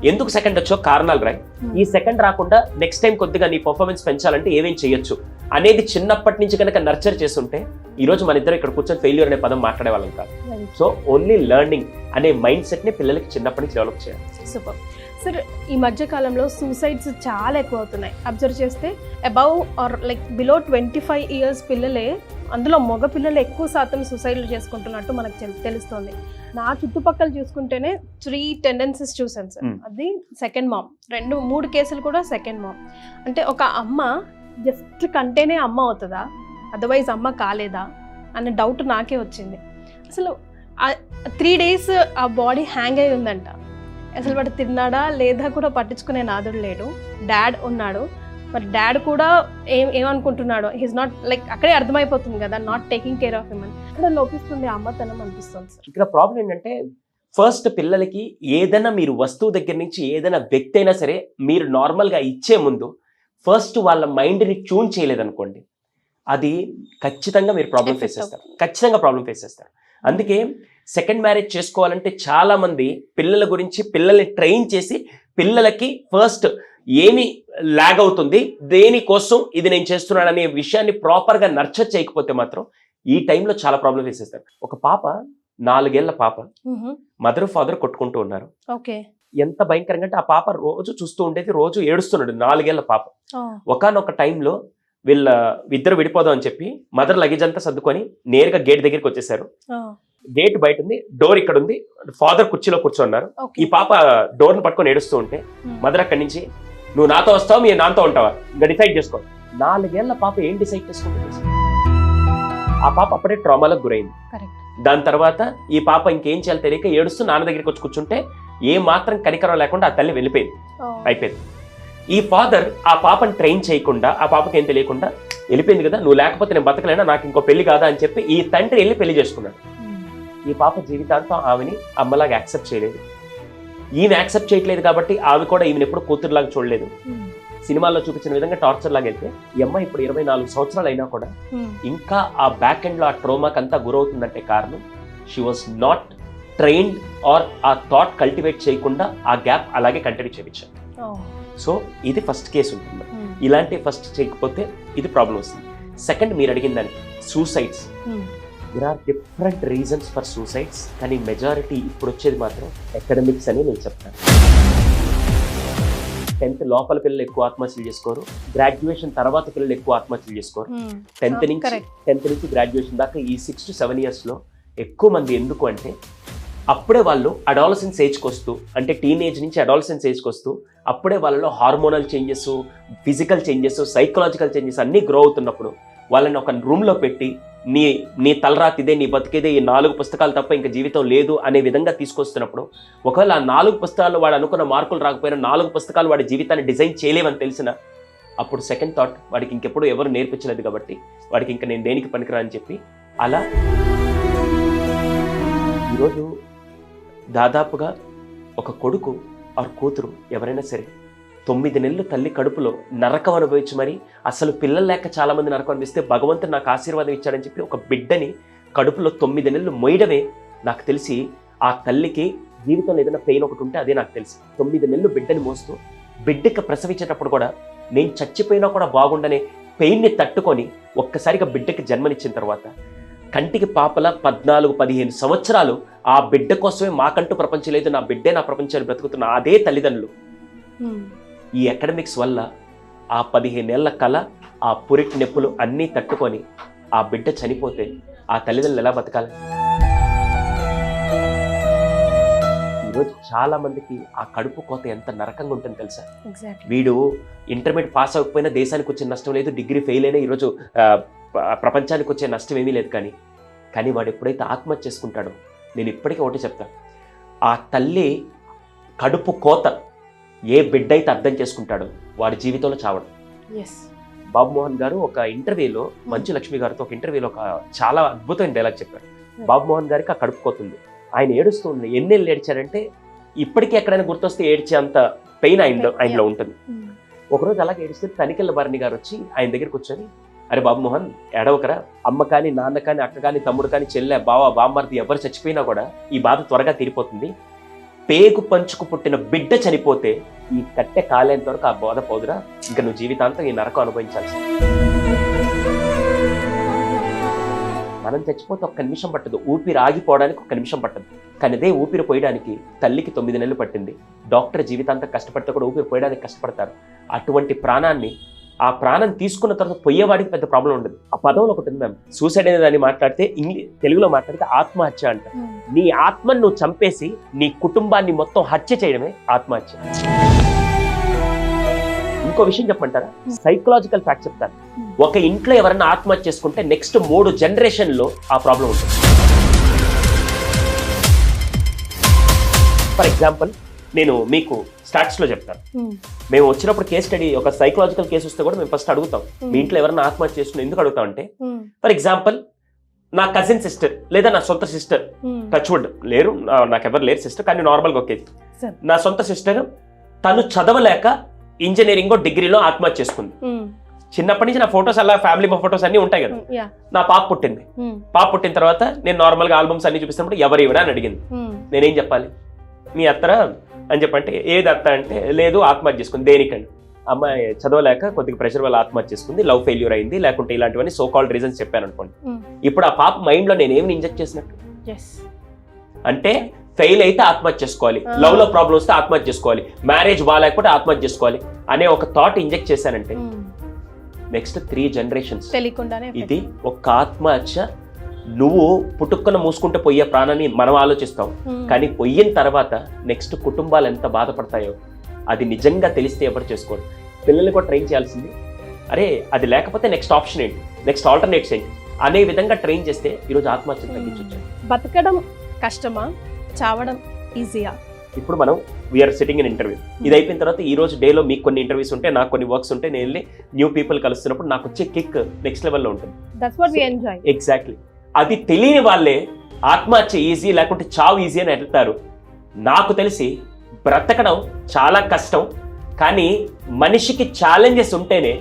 ఎందుకు సెకండ్ వచ్చో కారణాలు రాయి. ఈ సెకండ్ రాకుండా నెక్స్ట్ టైం కొద్దిగా నీ పర్ఫార్మెన్స్ పెంచాలంటే ఏమేం చేయొచ్చు అనేది చిన్నప్పటి నుంచి కనుక నర్చర్ చేస్తుంటే ఈరోజు మన ఇద్దరు ఇక్కడ కూర్చొని ఫెయిల్యూర్ అనే పదం మాట్లాడే వాళ్ళం కాదు. సో ఓన్లీ లెర్నింగ్ అనే మైండ్ సెట్ని పిల్లలకి చిన్నప్పటి నుంచి డెవలప్ చేయాలి. Super sir. ఈ మధ్య కాలంలో సూసైడ్స్ చాలా ఎక్కువ అవుతున్నాయి. అబ్జర్వ్ చేస్తే above or like below 25 years పిల్లలే, అందులో మగ పిల్లలు ఎక్కువ శాతం సూసైడ్లు చేసుకుంటున్నట్టు మనకు తెలుస్తుంది. నా చుట్టుపక్కల చూసుకుంటేనే 3 tendencies చూసాను సార్. అది సెకండ్ మామ్, 2-3 కేసులు కూడా సెకండ్ మామ్. అంటే ఒక అమ్మ జస్ట్ కంటేనే అమ్మ అవుతుందా, అదర్వైజ్ అమ్మ కాలేదా అనే డౌట్ నాకే వచ్చింది. అసలు 3 days ఆ బాడీ హ్యాంగ్ అయి ఉందంట. అసలు వాడు తిన్నాడా లేదా కూడా పట్టించుకునే నాదుడు లేడు. డాడ్ ఉన్నాడు, మరి డాడ్ కూడా ఏమనుకుంటున్నాడు, హీస్ నాట్ లైక్, అక్కడే అర్థమైపోతుంది కదా, not taking care of him అని. అక్కడ లోపిస్తుంది అమ్మతనం అనిపిస్తుంది సార్. ఇక్కడ ప్రాబ్లం ఏంటంటే ఫస్ట్ పిల్లలకి ఏదైనా మీరు వస్తువు దగ్గర నుంచి ఏదైనా వ్యక్తి అయినా సరే మీరు నార్మల్గా ఇచ్చే ముందు ఫస్ట్ వాళ్ళ మైండ్ని ట్యూన్ చేయలేదనుకోండి, అది ఖచ్చితంగా మీరు ప్రాబ్లం ఫేస్ చేస్తారు, ఖచ్చితంగా ప్రాబ్లం ఫేస్ చేస్తారు. అందుకే సెకండ్ మ్యారేజ్ చేసుకోవాలంటే చాలా మంది పిల్లల గురించి పిల్లల్ని ట్రైన్ చేసి పిల్లలకి ఫస్ట్ ఏమి లాగ్ అవుతుంది, దేనికోసం ఇది నేను చేస్తున్నాను అనే విషయాన్ని ప్రాపర్గా నర్చర్ చేయకపోతే మాత్రం ఈ టైంలో చాలా ప్రాబ్లం ఫేస్ చేస్తారు. ఒక పాప 4 ఏళ్ల పాప, మదర్ ఫాదర్ కొట్టుకుంటూ ఉన్నారు. ఎంత భయంకరంగా అంటే ఆ పాప రోజు చూస్తూ ఉండేది, రోజు ఏడుస్తున్నాడు 4 ఏళ్ల పాప. ఒకానొక టైంలో ఇద్దరు విడిపోదాం అని చెప్పి మదర్ లగేజ్ అంతా సర్దుకొని నేరుగా గేట్ దగ్గరికి వచ్చేసారు. గేట్ బయట ఉంది, డోర్ ఇక్కడ ఉంది, ఫాదర్ కుర్చీలో కూర్చోన్నారు. ఈ పాప డోర్ని పట్టుకొని ఏడుస్తూ ఉంటే మదర్ అక్కడి నుంచి, నువ్వు నాతో వస్తావు మీరు నాతో ఉంటావా, ఇంకా డిసైడ్ చేసుకో. 4 ఏళ్ల పాప ఏం డిసైడ్ చేసుకుంటుంది? ఆ పాప అప్పుడే ట్రామాలకు గురైంది. దాని తర్వాత ఈ పాప ఇంకేం చేయాలి తెలియక ఏడుస్తూ నాన్న దగ్గరికి వచ్చి కూర్చుంటే ఏ మాత్రం కనికరం లేకుండా ఆ తల్లి వెళ్ళిపోయింది, అయిపోయింది. ఈ ఫాదర్ ఆ పాపని ట్రైన్ చేయకుండా, ఆ పాపకి ఏం తెలియకుండా వెళ్ళిపోయింది కదా, నువ్వు లేకపోతే నేను బతకలేనా, నాకు ఇంకో పెళ్లి కాదా అని చెప్పి ఈ తండ్రి వెళ్ళి పెళ్లి చేసుకున్నాడు. ఈ పాప జీవితాంతం ఆమెని అమ్మలాగా యాక్సెప్ట్ చేయలేదు. ఈమె యాక్సెప్ట్ చేయట్లేదు కాబట్టి ఆమె కూడా ఈమెను ఎప్పుడు కూతురులాగా చూడలేదు. సినిమాల్లో చూపించిన విధంగా టార్చర్ లాగా వెళ్తే ఈ అమ్మాయి ఇప్పుడు 24 సంవత్సరాలు అయినా కూడా ఇంకా ఆ బ్యాక్ ఎండ్ లో ఆ ట్రోమాకి అంతా గురవుతుందంటే కారణం she was not trained are ఆ థాట్ కల్టివేట్ చేయకుండా ఆ గ్యాప్ అలాగే కంటిన్యూ చేయించారు. సో ఇది ఫస్ట్ కేసు ఉంటుంది. ఇలాంటి ఫస్ట్ చేయకపోతే ఇది ప్రాబ్లం వస్తుంది. సెకండ్, మీరు అడిగిందని suicides, there are different reasons for suicides, కానీ మెజారిటీ ఇప్పుడు వచ్చేది మాత్రం అకాడమిక్స్ అని నేను చెప్తాను. 10th లోపల పిల్లలు ఎక్కువ ఆత్మహత్యలు చేసుకోరు, గ్రాడ్యుయేషన్ తర్వాత పిల్లలు ఎక్కువ ఆత్మహత్యలు చేసుకోరు. 10th నుంచి గ్రాడ్యుయేషన్ దాకా ఈ 6 to 7 years లో ఎక్కువ మంది. ఎందుకు అంటే అప్పుడే వాళ్ళు అడాలసెన్స్ ఏజ్కి వస్తూ, అంటే టీనేజ్ నుంచి అడాలసెన్స్ ఏజ్కి వస్తూ అప్పుడే వాళ్ళలో hormonal changes, physical changes, psychological changes అన్నీ గ్రో అవుతున్నప్పుడు వాళ్ళని ఒక రూమ్లో పెట్టి నీ తలరాతిదే, నీ బతికేదే, ఈ 4 పుస్తకాలు తప్ప ఇంకా జీవితం లేదు అనే విధంగా తీసుకొస్తున్నప్పుడు, ఒకవేళ ఆ 4 పుస్తకాల్లో వాడు అనుకున్న మార్కులు రాకపోయినా 4 పుస్తకాలు వాడి జీవితాన్ని డిజైన్ చేయలేమని తెలిసిన అప్పుడు సెకండ్ థాట్ వాడికి ఇంకెప్పుడు ఎవరు నేర్పించలేదు కాబట్టి వాడికి ఇంకా నేను దేనికి పనికిరా అని చెప్పి అలా ఈరోజు దాదాపుగా ఒక కొడుకు ఆర్ కూతురు ఎవరైనా సరే 9 నెలలు తల్లి కడుపులో నరకం అనుభవించి మరి, అసలు పిల్లలు లేక చాలా మంది నరకం అనిపిస్తే భగవంతుడు నాకు ఆశీర్వాదం ఇచ్చాడని చెప్పి ఒక బిడ్డని కడుపులో 9 నెలలు మోయడమే నాకు తెలిసి ఆ తల్లికి జీవితంలో ఏదైనా పెయిన్ ఒకటి ఉంటే అదే నాకు తెలిసి. 9 నెలలు బిడ్డని మోస్తూ బిడ్డకి ప్రసవించేటప్పుడు కూడా నేను చచ్చిపోయినా కూడా బాగుండనే పెయిన్ని తట్టుకొని ఒక్కసారిగా బిడ్డకి జన్మనిచ్చిన తర్వాత కంటికి పాపల 14-15 సంవత్సరాలు ఆ బిడ్డ కోసమే మాకంటూ ప్రపంచం లేదు, నా బిడ్డే నా ప్రపంచాన్ని బ్రతుకుతున్న అదే తల్లిదండ్రులు ఈ అకాడమిక్స్ వల్ల ఆ 15 ఏళ్ల కళ, ఆ పురిటి నొప్పులు అన్నీ తట్టుకొని ఆ బిడ్డ చనిపోతే ఆ తల్లిదండ్రులు ఎలా బతకాలి? ఈరోజు చాలా మందికి ఆ కడుపు కోత ఎంత నరకంగా ఉంటుంది తెలుసా? వీడు ఇంటర్మీడియట్ పాస్ అవ్వకపోయినా దేశానికి వచ్చే నష్టం లేదు, డిగ్రీ ఫెయిల్ అయినా ఈరోజు ప్రపంచానికి వచ్చే నష్టం ఏమీ లేదు. కానీ వాడు ఎప్పుడైతే ఆత్మహత్య చేసుకుంటాడో, నేను ఇప్పటికీ ఒకటి చెప్తాను, ఆ తల్లి కడుపు కోత ఏ బిడ్డ అయితే అర్థం చేసుకుంటాడో వాడి జీవితంలో చావడం. బాబు మోహన్ గారు ఒక ఇంటర్వ్యూలో మంచు లక్ష్మి గారితో ఒక ఇంటర్వ్యూలో ఒక చాలా అద్భుతమైన డైలాగ్ చెప్పారు. బాబు మోహన్ గారికి ఆ కడుపు కోతుంది, ఆయన ఏడుస్తూ ఉంది. ఎన్నేళ్ళు ఏడ్చారంటే ఇప్పటికీ ఎక్కడైనా గుర్తొస్తే ఏడ్చే అంత పెయిన్ ఆయనలో ఉంటుంది. ఒకరోజు అలాగే ఏడిస్తే తనికెళ్ళ భరణి గారు వచ్చి ఆయన దగ్గర కూర్చొని, అరే బాబు మోహన్ ఎడవకరా, అమ్మ కానీ నాన్న కానీ అక్క కానీ తమ్ముడు కానీ చెల్లె బావ బామ్మర్ది ఎవరు చచ్చిపోయినా కూడా ఈ బాధ త్వరగా తీరిపోతుంది. పేగు పంచుకు పుట్టిన బిడ్డ చనిపోతే ఈ కట్టె కాలేంత వరకు ఆ బాధ పోదురా, ఇంకా నువ్వు జీవితాంతం ఈ నరకం అనుభవించాల్సి. మనం చచ్చిపోతే ఒక్క నిమిషం పట్టదు, ఊపిరి ఆగిపోవడానికి ఒక్క నిమిషం పట్టదు. కానీ అదే ఊపిరి పోయడానికి తల్లికి 9 నెలలు పట్టింది. డాక్టర్ జీవితాంతం కష్టపడితే కూడా ఊపిరి పోయడానికి కష్టపడతారు. అటువంటి ప్రాణాన్ని, ఆ ప్రాణం తీసుకున్న తర్వాత పోయేవాడికి పెద్ద ప్రాబ్లం ఉండదు. ఆ పదంలో ఒకటి ఉంది మ్యామ్, సూసైడ్ అనే దాన్ని మాట్లాడితే తెలుగులో మాట్లాడితే ఆత్మహత్య అంట. నీ ఆత్మను నువ్వు చంపేసి నీ కుటుంబాన్ని మొత్తం హత్య చేయడమే ఆత్మహత్య. ఇంకో విషయం చెప్పమంటారా, సైకలాజికల్ ఫ్యాక్ట్ చెప్తాను. ఒక ఇంట్లో ఎవరైనా ఆత్మహత్య చేసుకుంటే నెక్స్ట్ 3 జనరేషన్లో ఆ ప్రాబ్లం ఉంటుంది. ఫర్ ఎగ్జాంపుల్ నేను మీకు స్టాట్స్ లో చెప్తాను. మేము వచ్చినప్పుడు కేస్ స్టడీ, ఒక సైకలాజికల్ కేసు వస్తే కూడా మేము ఫస్ట్ అడుగుతాం, మీ ఇంట్లో ఎవరైనా ఆత్మహత్య చేస్తున్నా ఎందుకు అడుగుతాం అంటే, ఫర్ ఎగ్జాంపుల్ నా కజిన్ సిస్టర్ లేదా నా సొంత సిస్టర్, టచ్వుడ్ లేరు, నాకెవరు లేరు సిస్టర్, కానీ నార్మల్గా ఒకే, నా సొంత సిస్టర్ తను చదవలేక ఇంజనీరింగ్ డిగ్రీలో ఆత్మహత్య చేసుకుంది. చిన్నప్పటి నుంచి నా ఫొటోస్ అలా ఫ్యామిలీ ఫొటోస్ అన్ని ఉంటాయి కదా. నా పాప పుట్టింది. పాప పుట్టిన తర్వాత నేను నార్మల్గా ఆల్బమ్స్ అన్ని చూపిస్తున్నప్పుడు ఎవరు ఇవిడా అని అడిగింది. నేనేం చెప్పాలి, మీ అత్తరా అని చెప్పంటే, ఏది అత్త అంటే, లేదు ఆత్మహత్య చేసుకుంది. దేనికండి, అమ్మాయి చదవలేక కొద్దిగా ప్రెషర్ వల్ల ఆత్మహత్య చేసుకుంది, లవ్ ఫెయిల్యూర్ అయింది, లేకుంటే ఇలాంటివన్నీ సో కాల్డ్ రీజన్స్ చెప్పాను అనుకోండి. ఇప్పుడు ఆ పాప మైండ్ లో నేను ఏమి ఇంజెక్ట్ చేసినట్టు అంటే, ఫెయిల్ అయితే ఆత్మహత్య చేసుకోవాలి, లవ్ లో ప్రాబ్లం వస్తే ఆత్మహత్య చేసుకోవాలి, మ్యారేజ్ బాగాలేకపోతే ఆత్మహత్య చేసుకోవాలి అనే ఒక థాట్ ఇంజెక్ట్ చేశానంటే నెక్స్ట్ 3 జనరేషన్స్ ఇది ఒక ఆత్మహత్య. నువ్వు పుట్టుక్కన మూసుకుంటే పోయే ప్రాణాన్ని మనం ఆలోచిస్తాం, కానీ పోయిన తర్వాత నెక్స్ట్ కుటుంబాలు ఎంత బాధపడతాయో అది నిజంగా తెలిస్తే ఎవరు చేసుకోరు. పిల్లల్ని కూడా ట్రైన్ చేయాల్సింది, అరే అది లేకపోతే నెక్స్ట్ ఆప్షన్ ఏంటి, నెక్స్ట్ ఆల్టర్నేట్స్ ఏంటి అనే విధంగా ట్రైన్ చేస్తే ఈరోజు ఆత్మహత్యలు తగ్గించవచ్చు. బతకడం కష్టమా, చావడం ఈజీయా? ఇప్పుడు మనం వీఆర్ సిట్టింగ్ ఇన్ ఇంటర్వ్యూ, ఇది అయిపోయిన తర్వాత ఈ రోజు డేలో మీకు కొన్ని ఇంటర్వ్యూస్ ఉంటే, నాకు కొన్ని వర్క్స్ ఉంటే, నేను వెళ్ళి న్యూ పీపుల్ కలుస్తున్నప్పుడు నాకు వచ్చే కిక్ నెక్స్ట్ లెవెల్లో ఉంటుంది. That's what we enjoy. Exactly. అది తెలియని వాళ్ళే ఆత్మహత్య ఈజీ లేకుంటే చావు ఈజీ అని వెళ్తారు. నాకు తెలిసి బ్రతకడం చాలా కష్టం, కానీ మనిషికి ఛాలెంజెస్ ఉంటేనే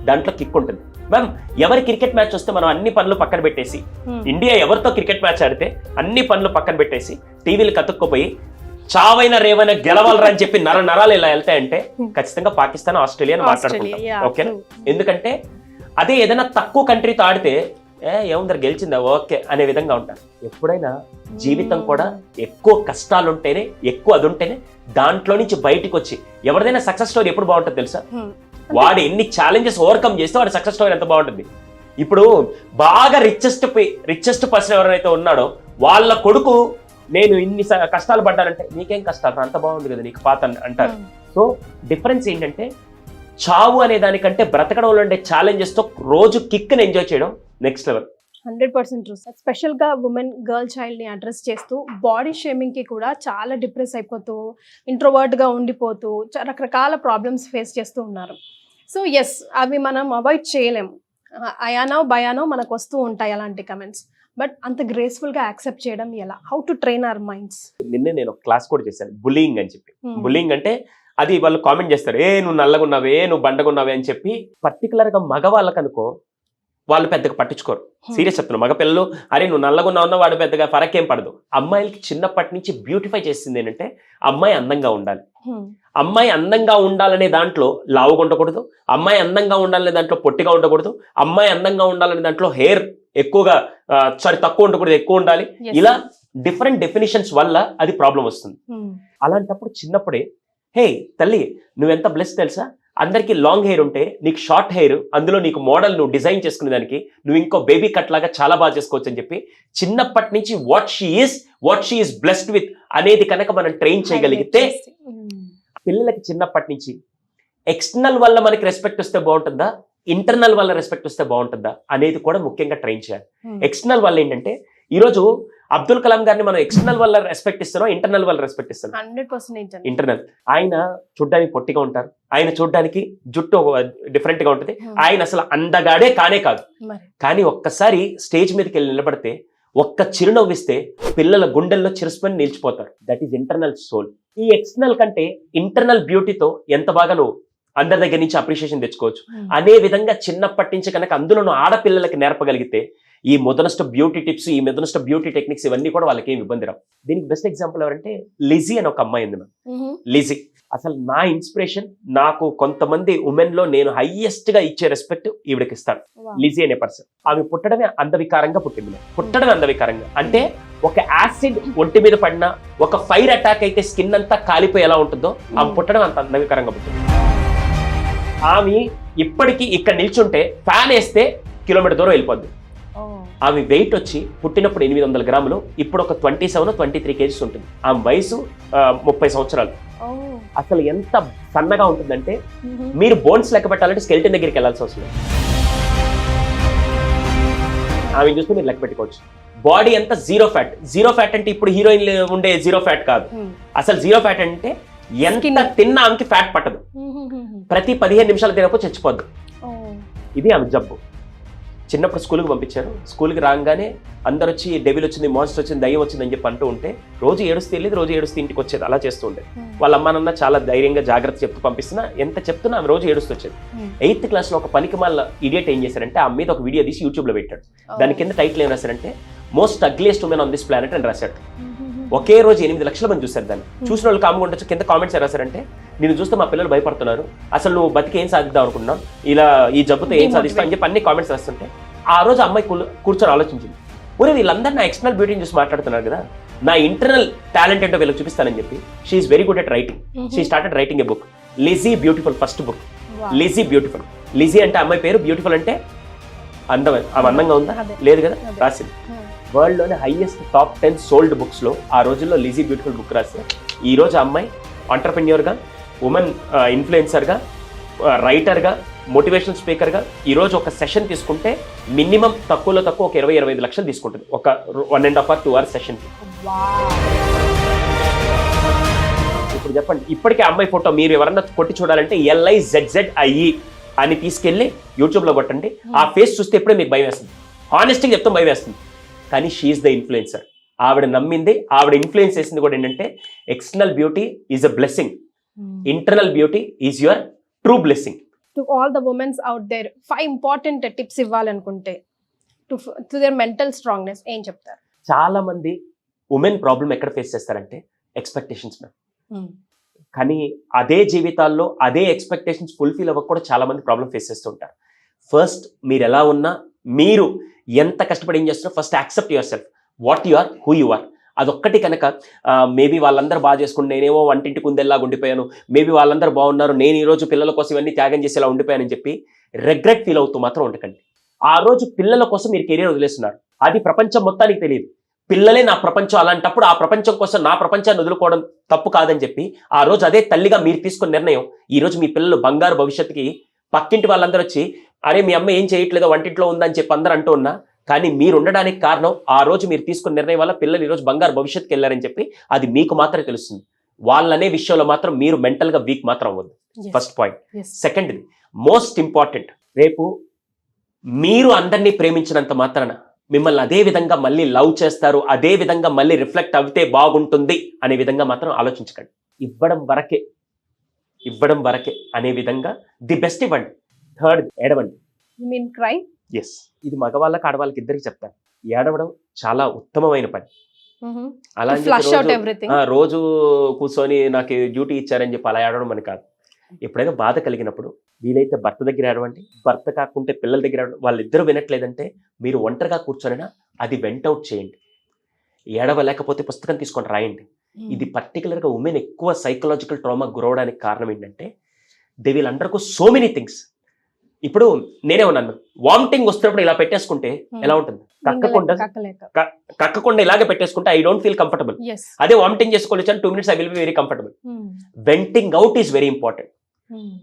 దాంట్లో కిక్ ఉంటుంది. మ్యామ్, ఎవరి క్రికెట్ మ్యాచ్ వస్తే మనం అన్ని పనులు పక్కన పెట్టేసి, ఇండియా ఎవరితో క్రికెట్ మ్యాచ్ ఆడితే అన్ని పనులు పక్కన పెట్టేసి టీవీలు కతుక్కుపోయి చావైనా రేవైనా గెలవాలరా అని చెప్పి నరాలు ఇలా వెళ్తాయంటే ఖచ్చితంగా పాకిస్తాన్, ఆస్ట్రేలియా అని మాట్లాడుకుంటాం. ఓకేనా? ఎందుకంటే అదే ఏదైనా తక్కువ కంట్రీతో ఆడితే ఏముందరు గెలిచిందా ఓకే అనే విధంగా ఉంటారు. ఎప్పుడైనా జీవితం కూడా ఎక్కువ కష్టాలు ఉంటేనే, ఎక్కువ అది ఉంటేనే దాంట్లో నుంచి బయటకు వచ్చి, ఎవరిదైనా సక్సెస్ స్టోరీ ఎప్పుడు బాగుంటుంది తెలుసా, వాడు ఎన్ని ఛాలెంజెస్ ఓవర్కమ్ చేస్తే వాడి సక్సెస్ స్టోరీ ఎంత బాగుంటుంది. ఇప్పుడు బాగా రిచెస్ట్ పర్సన్ ఎవరైతే ఉన్నాడో వాళ్ళ కొడుకు నేను ఇన్ని కష్టాలు పడ్డానంటే, నీకేం కష్టాలు అంత బాగుంది కదా నీకు పాత అంటారు. సో డిఫరెన్స్ ఏంటంటే, చావు అనే దానికంటే బ్రతకడంలో ఉండే ఛాలెంజెస్ తో రోజు కిక్ని ఎంజాయ్ చేయడం నెక్స్ట్ లెవెల్. 100% ట్రూ. స్పెషల్ గా ఉమెన్, గర్ల్ చైల్డ్ ని అడ్రస్ చేస్తూ బాడీ షేమింగ్ కి కూడా చాలా డిప్రెస్ అయిపోతూ, ఇంట్రోవర్ట్ గా ఉండిపోతూ రకరకాల ప్రాబ్లమ్స్ ఫేస్ చేస్తూ ఉన్నారు. సో ఎస్, అవి మనం అవాయిడ్ చేయలేము. అయానో భయానో మనకు వస్తూ ఉంటాయి అలాంటి కమెంట్స్. బట్ అంత గ్రేస్ఫుల్ గా యాక్సెప్ట్ చేయడం ఎలా? How to train our minds? నిన్నే నేను ఒక క్లాస్ కూడా చేశాను, బులింగ్ అని చెప్పి. బులింగ్ అంటే అది వాళ్ళు కామెంట్ చేస్తారు, నువ్వు నల్లగున్నావే, నువ్వు బండగున్నావే అని చెప్పి. పర్టికులర్ గా మగవాళ్ళకు అనుకో, వాళ్ళు పెద్దగా పట్టించుకోరు. సీరియస్ చెప్తున్నా, మగ పిల్లలు అరే నువ్వు నల్లగున్నా ఉన్నా వాడు పెద్దగా ఫరకేం పడదు. అమ్మాయిలకి చిన్నప్పటి నుంచి బ్యూటిఫై చేసింది ఏంటంటే, అమ్మాయి అందంగా ఉండాలి. అమ్మాయి అందంగా ఉండాలనే దాంట్లో లావుగా ఉండకూడదు, అమ్మాయి అందంగా ఉండాలనే దాంట్లో పొట్టిగా ఉండకూడదు, అమ్మాయి అందంగా ఉండాలనే దాంట్లో హెయిర్ ఎక్కువగా తక్కువ ఉండకూడదు, ఎక్కువ ఉండాలి. ఇలా డిఫరెంట్ డెఫినేషన్స్ వల్ల అది ప్రాబ్లం వస్తుంది. అలాంటప్పుడు చిన్నప్పుడే, హే తల్లి నువ్వెంత బ్లెస్ తెలుసా, అందరికి లాంగ్ హెయిర్ ఉంటే నీకు షార్ట్ హెయిర్, అందులో నీకు మోడల్ నువ్వు డిజైన్ చేసుకునే దానికి నువ్వు ఇంకో బేబీ కట్ లాగా చాలా బాగా చేసుకోవచ్చు అని చెప్పి చిన్నప్పటి నుంచి what she is blessed with అనేది కనుక మనం ట్రైన్ చేయగలిగితే, పిల్లలకి చిన్నప్పటి నుంచి ఎక్స్టర్నల్ వల్ల మనకి రెస్పెక్ట్ వస్తే బాగుంటుందా, ఇంటర్నల్ వల్ల రెస్పెక్ట్ వస్తే బాగుంటుందా అనేది కూడా ముఖ్యంగా ట్రైన్ చేయాలి. ఎక్స్టర్నల్ వల్ల ఏంటంటే, ఈరోజు అబ్దుల్ కలాం గారిని మనం ఎక్స్టర్నల్ వల్ల రెస్పెక్ట్ ఇస్తున్నాం, ఇంటర్నల్ వల్ల రెస్పెక్ట్ ఇస్తున్నాం. 100% ఇంటర్నల్. ఆయన చూడ్డానికి పొట్టిగా ఉంటారు, ఆయన చూడ్డానికి జుట్టు డిఫరెంట్ గా ఉంటుంది, ఆయన అసలు అందగాడే కానే కాదు. కానీ ఒక్కసారి స్టేజ్ మీదకి వెళ్ళి నిలబడితే ఒక్క చిరునవ్విస్తే పిల్లల గుండెల్లో చిరుస్పని నిలిచిపోతారు. That is internal soul. ఈ ఎక్స్టర్నల్ కంటే ఇంటర్నల్ బ్యూటీతో ఎంత బాగా నువ్వు అందరి దగ్గర నుంచి అప్రిషియేషన్ తెచ్చుకోవచ్చు. అదే విధంగా చిన్నప్పటి నుంచి కనుక అందులో నువ్వు ఆడపిల్లలకి నేర్పగలిగితే ఈ మొదనస్ట్ బ్యూటీ టిప్స్, ఈ మొదనస్ట్ బ్యూటీ టెక్నిక్స్ ఇవన్నీ కూడా వాళ్ళకి ఏమి ఇబ్బంది రావు. దీనికి బెస్ట్ ఎగ్జాంపుల్ ఎవరంటే లిజీ అని ఒక అమ్మాయి ఉంది మ్యామ్. లిజీ అసలు నా ఇన్స్పిరేషన్. నాకు కొంతమంది ఉమెన్ లో నేను హైయెస్ట్ గా ఇచ్చే రెస్పెక్ట్ ఈవిడకి ఇస్తాను. లిజీ అనే పర్సన్. ఆమె పుట్టడమే అందవికారంగా పుట్టింది. పుట్టడమే అందవికారంగా అంటే ఒక యాసిడ్ ఒంటి మీద పడినా, ఒక ఫైర్ అటాక్ అయితే స్కిన్ అంతా కాలిపోయి ఎలా ఉంటుందో ఆమె పుట్టడం అంత అందవికారంగా పుట్టింది. ఆమె ఇప్పటికీ ఇక్కడ నిల్చుంటే ఫ్యాన్ వేస్తే కిలోమీటర్ దూరం వెళ్ళిపోద్ది. ఆమె వెయిట్ వచ్చి పుట్టినప్పుడు 800 గ్రాములు, ఇప్పుడు ఒక 27-23 కేజీస్ ఉంటుంది. ఆమె వయసు 30 సంవత్సరాలు. అసలు ఎంత సన్నగా ఉంటుందంటే మీరు బోన్స్ లెక్క పెట్టాలంటే స్కెల్టన్ దగ్గరికి వెళ్ళాల్సి వస్తుంది. ఆమె చూస్తే మీరు లెక్క పెట్టుకోవచ్చు. బాడీ అంతా జీరో ఫ్యాట్. జీరో ఫ్యాట్ అంటే ఇప్పుడు హీరోయిన్ ఉండే జీరో ఫ్యాట్ కాదు. అసలు జీరో ఫ్యాట్ అంటే ఎంత తిన్నా ఆమెకి ఫ్యాట్ పట్టదు. ప్రతి 15 నిమిషాలు తినకపోతే చచ్చిపోద్దు. ఇది ఆమె జబ్బు. చిన్నప్పుడు స్కూల్కి పంపించారు. స్కూల్కి రాగానే అందరు వచ్చి డెవిల్ వచ్చింది, మాన్స్టర్ వచ్చింది, దయ్యం వచ్చిందని చెప్పి అంటూ ఉంటే రోజు ఏడుస్తూ వెళ్ళేది, రోజు ఏడుస్తూ ఇంటికి వచ్చేది. అలా చేస్తూ ఉండేది. వాళ్ళ అమ్మ నాన్న చాలా ధైర్యంగా జాగ్రత్త చెప్తూ పంపిస్తున్నా, ఎంత చెప్తున్నా ఆమె రోజు ఏడుస్తూ వచ్చేది. 8th క్లాస్లో ఒక పనికి మళ్ళీ ఇడియట్ ఏం చేశారంటే ఆ మీద ఒక వీడియో తీసి యూట్యూబ్లో పెట్టాడు. దాని కింద టైటిల్ ఏం రాశారంటే most ugliest women on this planet అని రాశాడు. ఒకే రోజు 8 లక్షల మంది చూశారు దాన్ని. చూసిన వాళ్ళు కామ్గా ఉండొచ్చు. కింద కామెంట్స్ రాశారంటే నేను చూస్తే మా పిల్లలు భయపడుతున్నారు, అసలు నువ్వు బతికి ఏం సాధిద్దాం అనుకున్నావు, ఇలా ఈ జబ్బుతో ఏం సాధిస్తావు అని చెప్పి అన్ని కామెంట్స్ రాస్తుంటే ఆ రోజు అమ్మాయి కూర్చొని ఆలోచించింది. ఒరే వీళ్ళందరూ నా ఎక్స్టర్నల్ బ్యూటీని చూసి మాట్లాడుతున్నారు కదా, నా ఇంటర్నల్ టాలెంట్ ఏంటో వీళ్ళకి చూపిస్తానని చెప్పి she's very good at writing. She started writing a book, Lizzie beautiful. First book Lizzie beautiful. Lizzie అంటే అమ్మాయి పేరు, బ్యూటిఫుల్ అంటే అందమైన. ఆమె అందంగా ఉందా? లేదు కదా. రాసింది. వరల్డ్ లోనే హైయెస్ట్ టాప్ 10 సోల్డ్ బుక్స్ లో ఆ రోజుల్లో లిజీ బ్యూటిఫుల్ బుక్ రాస్తే ఈ రోజు అమ్మాయి ఎంటర్‌ప్రెన్యూర్ గా, ఉమెన్ ఇన్ఫ్లుయెన్సర్ గా, రైటర్ గా, మోటివేషనల్ స్పీకర్ గా ఈ రోజు ఒక సెషన్ తీసుకుంటే మినిమం తక్కువలో తక్కువ ఒక 20-25 లక్షలు తీసుకుంటుంది ఒక 1.5 or 2 hours సెషన్. ఇప్పుడు చెప్పండి, ఇప్పటికే అమ్మాయి ఫోటో మీరు ఎవరన్నా కొట్టి చూడాలంటే LIZZIE అని తీసుకెళ్లి యూట్యూబ్ లో కొట్టండి. ఆ ఫేస్ చూస్తే ఇప్పుడే మీకు భయం వేస్తుంది. హానెస్ట్గా చెప్తాం భయం వేస్తుంది. కానీ షీఈస్ ద ఇన్ఫ్లుయెన్సర్. ఆవిడ నమ్మింది, ఆవిడ ఇన్ఫ్లుయెన్స్ చేసింది కూడా ఏంటంటే external beauty is a blessing, internal beauty is your true blessing. To all the womens out there 5 important tips ఇవ్వాలనుకుంటే టు దేర్ మెంటల్ స్ట్రాంగ్నెస్ ఏం చెప్తారు? చాలా మంది ఉమెన్ ప్రాబ్లం ఎక్కడ ఫేస్ చేస్తారంటే ఎక్స్పెక్టేషన్స్ మ్యామ్. కానీ అదే జీవితాల్లో అదే ఎక్స్పెక్టేషన్స్ ఫుల్ఫిల్ అవ్వక కూడా చాలా మంది ప్రాబ్లం ఫేస్ చేస్తూ ఉంటారు. ఫస్ట్ మీరు ఎలా ఉన్నా, మీరు ఎంత కష్టపడి ఏం చేస్తారో first accept yourself, what you are, who you are. అదొక్కటి కనుక మేబీ వాళ్ళందరూ బాగా చేసుకుని నేనేమో వంటింటి కుందేలాగా ఉండిపోయాను, మేబీ వాళ్ళందరూ బాగున్నారు, నేను ఈరోజు పిల్లల కోసం ఇవన్నీ త్యాగం చేసేలా ఉండిపోయానని చెప్పి రెగ్రెట్ ఫీల్ అవుతూ మాత్రం ఉండకండి. ఆ రోజు పిల్లల కోసం మీరు కెరీర్ వదిలేస్తున్నారు, అది ప్రపంచం మొత్తానికి తెలియదు. పిల్లలే నా ప్రపంచం, అలాంటప్పుడు ఆ ప్రపంచం కోసం నా ప్రపంచాన్ని వదులుకోవడం తప్పు కాదని చెప్పి ఆ రోజు అదే తల్లిగా మీరు తీసుకున్న నిర్ణయం ఈ రోజు మీ పిల్లలు బంగారు భవిష్యత్తుకి పక్కింటి వాళ్ళందరూ వచ్చి అరే మీ అమ్మ ఏం చేయట్లేదో వంటింట్లో ఉందని చెప్పి అందరూ అంటూ ఉన్నా, కానీ మీరు ఉండడానికి కారణం ఆ రోజు మీరు తీసుకున్న నిర్ణయం వల్ల పిల్లలు ఈ రోజు బంగారు భవిష్యత్తుకి వెళ్ళారని చెప్పి అది మీకు మాత్రమే తెలుస్తుంది. వాళ్ళనే విషయంలో మాత్రం మీరు మెంటల్ గా వీక్ మాత్రం అవ్వద్దు. First point. Second, most important, రేపు మీరు అందరినీ ప్రేమించినంత మాత్రాన మిమ్మల్ని అదే విధంగా మళ్ళీ లవ్ చేస్తారు, అదే విధంగా మళ్ళీ రిఫ్లెక్ట్ అవుతే బాగుంటుంది అనే విధంగా మాత్రం ఆలోచించకండి. ఇవ్వడం వరకే అనే విధంగా ది బెస్ట్ ఇవ్వండి. థర్డ్, ఏడవండి. You mean cry? ఎస్, ఇది మగవాళ్ళకి ఆడవాళ్ళకి ఇద్దరికి చెప్తాను. ఏడవడం చాలా ఉత్తమమైన పని. అలా రోజు కూర్చొని నాకు డ్యూటీ ఇచ్చారని చెప్పి అలా ఏడవడం అని కాదు. ఎప్పుడైనా బాధ కలిగినప్పుడు వీలైతే భర్త దగ్గర ఏడవండి, భర్త కాకుంటే పిల్లల దగ్గర ఏడవండి. వాళ్ళిద్దరూ వినట్లేదంటే మీరు ఒంటరిగా కూర్చొనినా అది వెంట్ అవుట్ చేయండి. ఏడవలేకపోతే పుస్తకం తీసుకొని రాయండి. ఇది పర్టికులర్గా ఉమెన్ ఎక్కువ సైకలాజికల్ ట్రామా గురవడానికి కారణం ఏంటంటే they will undergo so many things. ఇప్పుడు నేనే ఉన్నాను, వామిటింగ్ వస్తున్నప్పుడు ఇలా పెట్టేసుకుంటే ఎలా ఉంటుంది? కక్కకుండా ఇలాగే పెట్టేసుకుంటే ఐ డోంట్ ఫీల్ కంఫర్టబుల్. అదే వామిటింగ్ చేసుకోవచ్చు 2 minutes I will be very comfortable. Venting out is very important.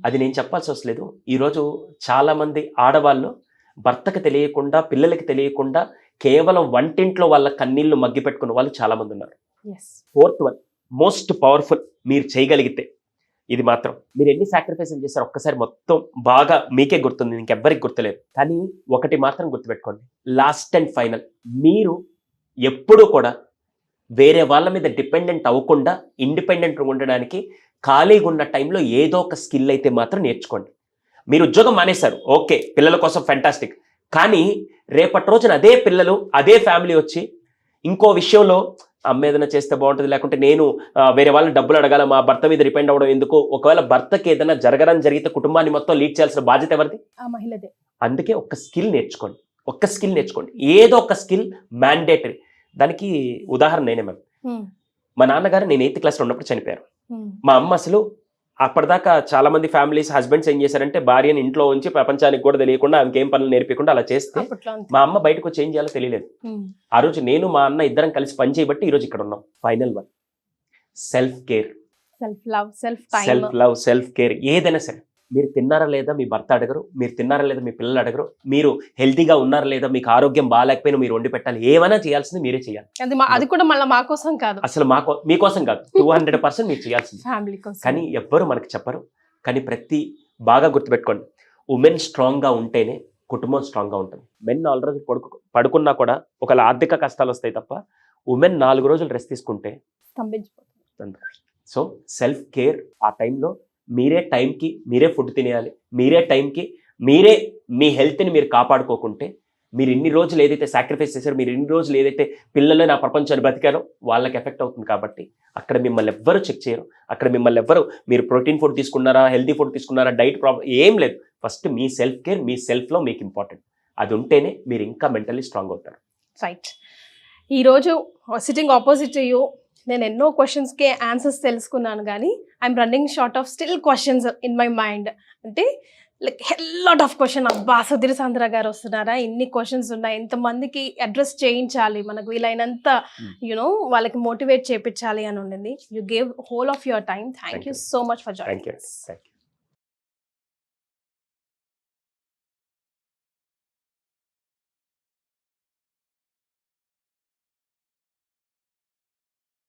అది నేను చెప్పాల్సి వస్తలేదు. ఈరోజు చాలా మంది ఆడవాళ్ళు భర్తకు తెలియకుండా, పిల్లలకి తెలియకుండా కేవలం వంటింట్లో వాళ్ళ కన్నీళ్లు మగ్గి పెట్టుకున్న వాళ్ళు చాలా మంది ఉన్నారు. ఫోర్త్ వన్, మోస్ట్ పవర్ఫుల్, మీరు చేయగలిగితే ఇది మాత్రం, మీరు ఎన్ని సాక్రిఫైస్లు చేశారు ఒక్కసారి మొత్తం బాగా మీకే గుర్తుంది, ఇంకెవ్వరికి గుర్తులేదు. కానీ ఒకటి మాత్రం గుర్తుపెట్టుకోండి, లాస్ట్ అండ్ ఫైనల్, మీరు ఎప్పుడూ కూడా వేరే వాళ్ళ మీద డిపెండెంట్ అవ్వకుండా ఇండిపెండెంట్ ఉండడానికి ఖాళీగా ఉన్న టైంలో ఏదో ఒక స్కిల్ అయితే మాత్రం నేర్చుకోండి. మీరు ఉద్యోగం మానేశారు, ఓకే, పిల్లల కోసం ఫెంటాస్టిక్, కానీ రేపటి రోజున అదే పిల్లలు అదే ఫ్యామిలీ వచ్చి ఇంకో విషయంలో అమ్మ ఏదైనా చేస్తే బాగుంటుంది, లేకుంటే నేను వేరే వాళ్ళని డబ్బులు అడగాల, మా భర్త మీద డిపెండ్ అవ్వడం ఎందుకు, ఒకవేళ భర్తకి ఏదైనా జరగడం జరిగితే కుటుంబాన్ని మొత్తం లీడ్ చేయాల్సిన బాధ్యత ఎవరిది? ఆ మహిళదే. అందుకే ఒక్క స్కిల్ నేర్చుకోండి, ఒక్క స్కిల్ నేర్చుకోండి, ఏదో ఒక స్కిల్ మ్యాండేటరీ. దానికి ఉదాహరణ నేనే మ్యామ్. మా నాన్నగారు నేను 8th క్లాస్లో ఉన్నప్పుడు చనిపోయారు. మా అమ్మ అసలు అప్పటిదాకా చాలా మంది ఫ్యామిలీస్ హస్బెండ్స్ ఏం చేశారంటే భార్యని ఇంట్లో ఉంచి ప్రపంచానికి కూడా తెలియకుండా ఆమెకి ఏం పనులు నేర్పించకుండా అలా చేస్తే మా అమ్మ బయటకు వచ్చి ఏం చేయాలో తెలియలేదు. ఆ రోజు నేను మా అన్న ఇద్దరం కలిసి పని చేయబట్టి ఈ రోజు ఇక్కడ ఉన్నాం. Final one, self care, self love, self care. ఏదైనా సరే, మీరు తిన్నారా లేదా మీ భర్త అడగరు, మీరు తిన్నారా లేదా మీ పిల్లలు అడగరు, మీరు హెల్తీగా ఉన్నారా లేదా, మీకు ఆరోగ్యం బాగాలేకపోయినా మీరు వండి పెట్టాలి, ఏమైనా చేయాల్సింది మీరే చేయాలి. అది కూడా మళ్ళీ మా కోసం కాదు, అసలు మీకోసం కాదు, 200% మీరు చేయాల్సింది. ఫ్యామిలీ కోసం. కానీ ఎవ్వరు మనకి చెప్పరు. కానీ బాగా గుర్తుపెట్టుకోండి, ఉమెన్ స్ట్రాంగ్గా ఉంటేనే కుటుంబం స్ట్రాంగ్గా ఉంటుంది. మెన్ 4 రోజులు పడుకున్నా కూడా ఒకవేళ ఆర్థిక కష్టాలు వస్తాయి తప్ప, ఉమెన్ 4 రోజులు రెస్ట్ తీసుకుంటే స్తంభించిపోతుంది. సో సెల్ఫ్ కేర్, ఆ టైంలో మీరే టైంకి మీరే ఫుడ్ తినేయాలి, మీరే టైంకి మీరే మీ హెల్త్ని మీరు కాపాడుకోకుంటే, మీరు ఇన్ని రోజులు ఏదైతే సాక్రిఫైస్ చేశారో, మీరు ఇన్ని రోజులు ఏదైతే పిల్లలు నా ప్రపంచాన్ని బతికారో వాళ్ళకి ఎఫెక్ట్ అవుతుంది. కాబట్టి అక్కడ మిమ్మల్ని ఎవ్వరు చెక్ చేయరు, అక్కడ మిమ్మల్ని ఎవ్వరు మీరు ప్రోటీన్ ఫుడ్ తీసుకున్నారా, హెల్తీ ఫుడ్ తీసుకున్నారా, డైట్ ప్రాబ్లం ఏం లేదు. ఫస్ట్ మీ సెల్ఫ్ కేర్, మీ సెల్ఫ్లో మీకు ఇంపార్టెంట్. అది ఉంటేనే మీరు ఇంకా మెంటల్లీ స్ట్రాంగ్ అవుతారు. రైట్. ఈరోజు సిట్టింగ్ ఆపోజిట్ యూ, నేను ఎన్నో క్వశ్చన్స్కి ఆన్సర్స్ తెలుసుకున్నాను, కానీ I'm running short of still questions in my mind. అంటే లైక్ లాట్ ఆఫ్ క్వశ్చన్, అబ్బా సుధీర్ సాంద్ర గారు వస్తున్నారా, ఇన్ని క్వశ్చన్స్ ఉన్నాయి, ఎంతమందికి అడ్రస్ చేయించాలి, మనకు వీలైనంత యునో వాళ్ళకి మోటివేట్ చేయించాలి అని ఉండింది. You gave whole of your time. Thank you so much for joining.